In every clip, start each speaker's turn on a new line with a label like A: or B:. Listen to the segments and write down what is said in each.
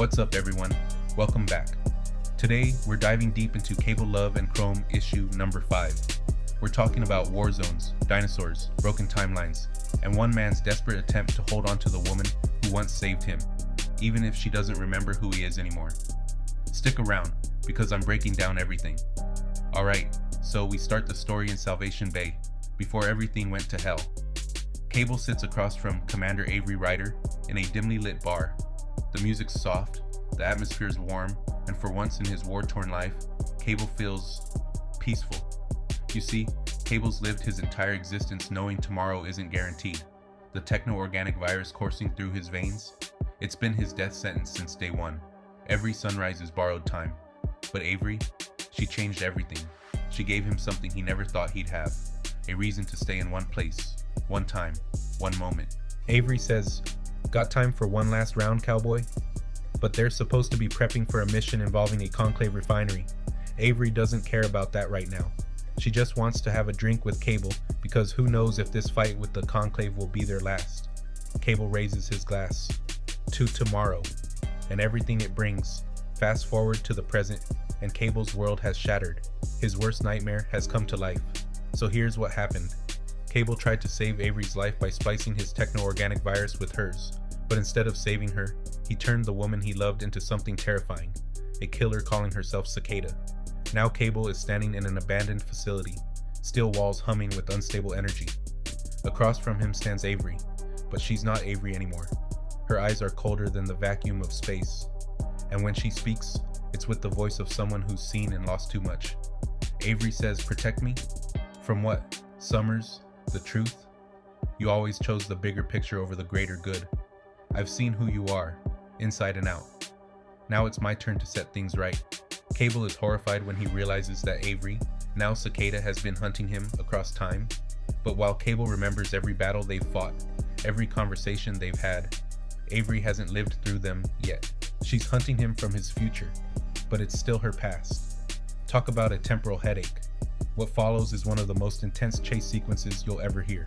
A: What's up, everyone? Welcome back. Today, we're diving deep into Cable Love and Chrome issue number 5. We're talking about war zones, dinosaurs, broken timelines, and one man's desperate attempt to hold on to the woman who once saved him, even if she doesn't remember who he is anymore. Stick around, because I'm breaking down everything. Alright, so we start the story in Salvation Bay, before everything went to hell. Cable sits across from Commander Avery Ryder in a dimly lit bar. The music's soft, the atmosphere's warm, and for once in his war-torn life, Cable feels peaceful. You see, Cable's lived his entire existence knowing tomorrow isn't guaranteed. The techno-organic virus coursing through his veins, it's been his death sentence since day one. Every sunrise is borrowed time. But Avery, she changed everything. She gave him something he never thought he'd have. A reason to stay in one place, one time, one moment. Avery says, "Got time for one last round, cowboy?" But they're supposed to be prepping for a mission involving a Conclave refinery. Avery doesn't care about that right now. She just wants to have a drink with Cable, because who knows if this fight with the Conclave will be their last. Cable raises his glass. To tomorrow, and everything it brings. Fast forward to the present, and Cable's world has shattered. His worst nightmare has come to life. So here's what happened. Cable tried to save Avery's life by splicing his techno-organic virus with hers, but instead of saving her, he turned the woman he loved into something terrifying, a killer calling herself Cicada. Now Cable is standing in an abandoned facility, steel walls humming with unstable energy. Across from him stands Avery, but she's not Avery anymore. Her eyes are colder than the vacuum of space, and when she speaks, it's with the voice of someone who's seen and lost too much. Avery says, "Protect me? From what? Summers? The truth? You always chose the bigger picture over the greater good. I've seen who you are, inside and out. Now it's my turn to set things right." Cable is horrified when he realizes that Avery, now Cicada, has been hunting him across time. But while Cable remembers every battle they've fought, every conversation they've had, Avery hasn't lived through them yet. She's hunting him from his future, but it's still her past. Talk about a temporal headache. What follows is one of the most intense chase sequences you'll ever hear.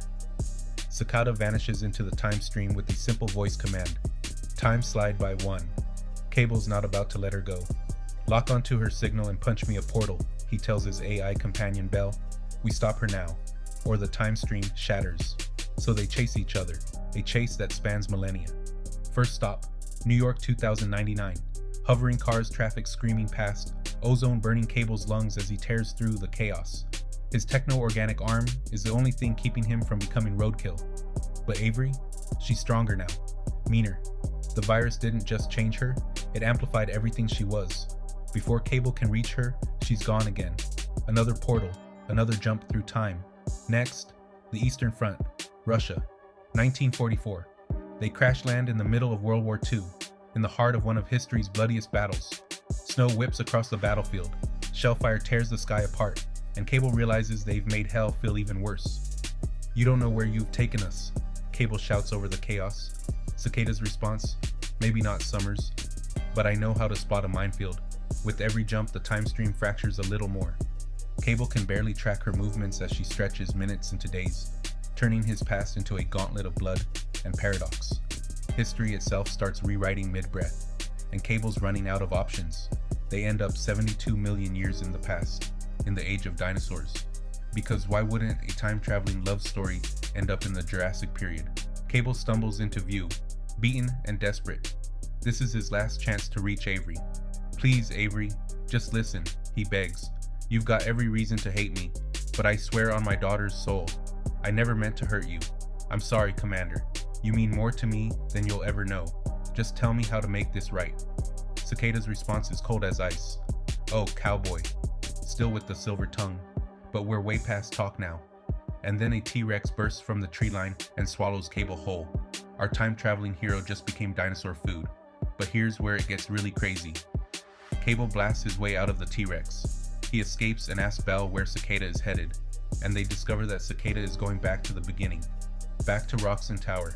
A: Cicada vanishes into the time stream with the simple voice command, "Time slide by 1. Cable's not about to let her go. "Lock onto her signal and punch me a portal," he tells his AI companion Bell. "We stop her now, or the time stream shatters." So they chase each other, a chase that spans millennia. First stop, New York 2099. Hovering cars, traffic screaming past, ozone burning Cable's lungs as he tears through the chaos. His techno-organic arm is the only thing keeping him from becoming roadkill. But Avery? She's stronger now, meaner. The virus didn't just change her, it amplified everything she was. Before Cable can reach her, she's gone again. Another portal, another jump through time. Next, the Eastern Front, Russia, 1944. They crash land in the middle of World War II, in the heart of one of history's bloodiest battles. Snow whips across the battlefield, shellfire tears the sky apart, and Cable realizes they've made hell feel even worse. "You don't know where you've taken us," Cable shouts over the chaos. Cicada's response, "Maybe not, Summers, but I know how to spot a minefield." With every jump, the time stream fractures a little more. Cable can barely track her movements as she stretches minutes into days, turning his past into a gauntlet of blood and paradox. History itself starts rewriting mid-breath, and Cable's running out of options. They end up 72 million years in the past, in the age of dinosaurs. Because why wouldn't a time-traveling love story end up in the Jurassic period? Cable stumbles into view, beaten and desperate. This is his last chance to reach Avery. "Please, Avery, just listen," he begs. "You've got every reason to hate me, but I swear on my daughter's soul, I never meant to hurt you. I'm sorry, Commander. You mean more to me than you'll ever know. Just tell me how to make this right." Cicada's response is cold as ice. "Oh, cowboy," still with the silver tongue. But we're way past talk now. And then a T-Rex bursts from the tree line and swallows Cable whole. Our time-traveling hero just became dinosaur food. But here's where it gets really crazy. Cable blasts his way out of the T-Rex. He escapes and asks Bell where Cicada is headed, and they discover that Cicada is going back to the beginning. Back to Roxon Tower,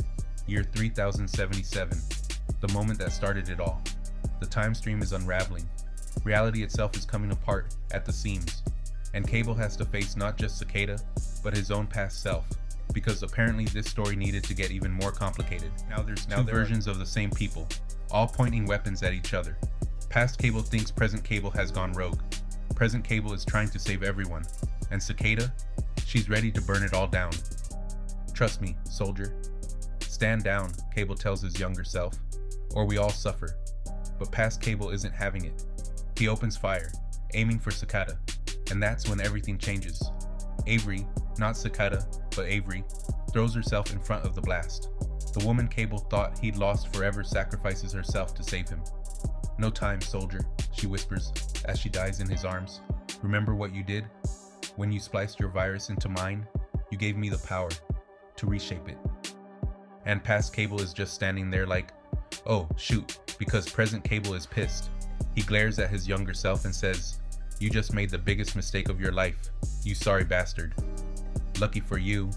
A: year 3077, the moment that started it all. The time stream is unraveling. Reality itself is coming apart at the seams, and Cable has to face not just Cicada, but his own past self, because apparently this story needed to get even more complicated. Now there's two versions of the same people, all pointing weapons at each other. Past Cable thinks present Cable has gone rogue. Present Cable is trying to save everyone. And Cicada? She's ready to burn it all down. Trust me, soldier. Stand down, Cable tells his younger self, or we all suffer. But Past Cable isn't having it. He opens fire, aiming for Cicada, and that's when everything changes. Avery, not Cicada, but Avery, throws herself in front of the blast. The woman Cable thought he'd lost forever sacrifices herself to save him. No time, soldier, she whispers as she dies in his arms. Remember what you did? When you spliced your virus into mine, you gave me the power to reshape it. And Past Cable is just standing there like, oh, shoot, because present Cable is pissed. He glares at his younger self and says, you just made the biggest mistake of your life, you sorry bastard. Lucky for you,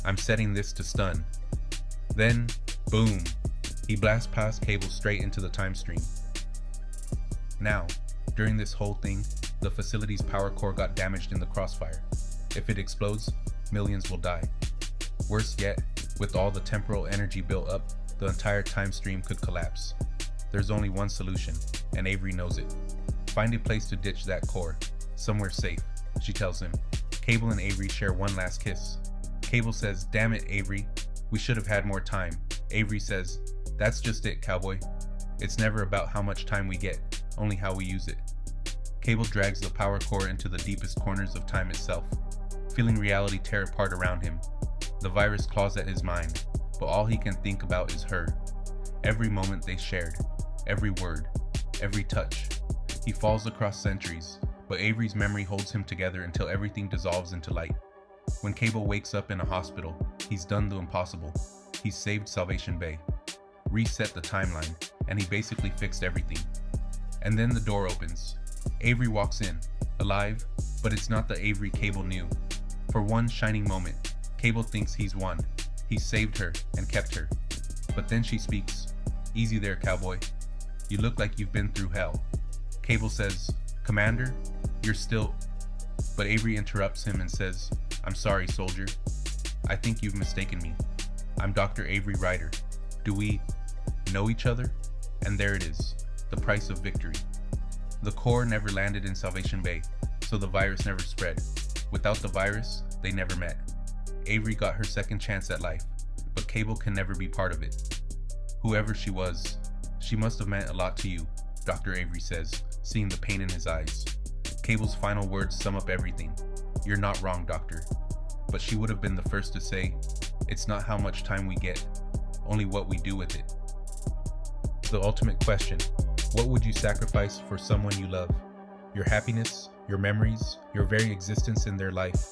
A: I'm setting this to stun. Then, boom, he blasts Past Cable straight into the time stream. Now, during this whole thing, the facility's power core got damaged in the crossfire. If it explodes, millions will die. Worse yet, with all the temporal energy built up, the entire time stream could collapse. There's only one solution, and Avery knows it. Find a place to ditch that core, somewhere safe, she tells him. Cable and Avery share one last kiss. Cable says, damn it, Avery, we should have had more time. Avery says, that's just it, cowboy. It's never about how much time we get, only how we use it. Cable drags the power core into the deepest corners of time itself, feeling reality tear apart around him. The virus claws at his mind, but all he can think about is her. Every moment they shared, every word, every touch. He falls across centuries, but Avery's memory holds him together until everything dissolves into light. When Cable wakes up in a hospital, he's done the impossible. He's saved Salvation Bay, reset the timeline, and he basically fixed everything. And then the door opens. Avery walks in, alive, but it's not the Avery Cable knew. For one shining moment, Cable thinks he's won. He's saved her and kept her. But then she speaks. Easy there, cowboy. You look like you've been through hell. Cable says, Commander, you're still... But Avery interrupts him and says, I'm sorry, soldier. I think you've mistaken me. I'm Dr. Avery Ryder. Do we know each other? And there it is, the price of victory. The core never landed in Salvation Bay, so the virus never spread. Without the virus, they never met. Avery got her second chance at life, but Cable can never be part of it. Whoever she was, she must have meant a lot to you, Dr. Avery says, seeing the pain in his eyes. Cable's final words sum up everything. You're not wrong, Doctor. But she would have been the first to say, it's not how much time we get, only what we do with it. The ultimate question, what would you sacrifice for someone you love? Your happiness, your memories, your very existence in their life.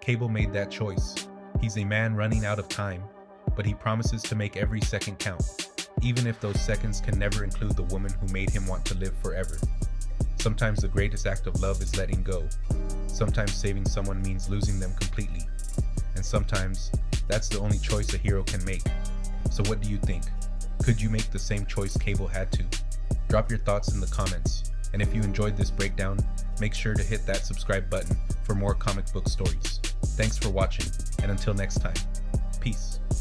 A: Cable made that choice. He's a man running out of time, but he promises to make every second count, even if those seconds can never include the woman who made him want to live forever. Sometimes the greatest act of love is letting go. Sometimes saving someone means losing them completely. And sometimes that's the only choice a hero can make. So what do you think? Could you make the same choice Cable had to? Drop your thoughts in the comments. And if you enjoyed this breakdown, make sure to hit that subscribe button for more comic book stories. Thanks for watching, and until next time, peace.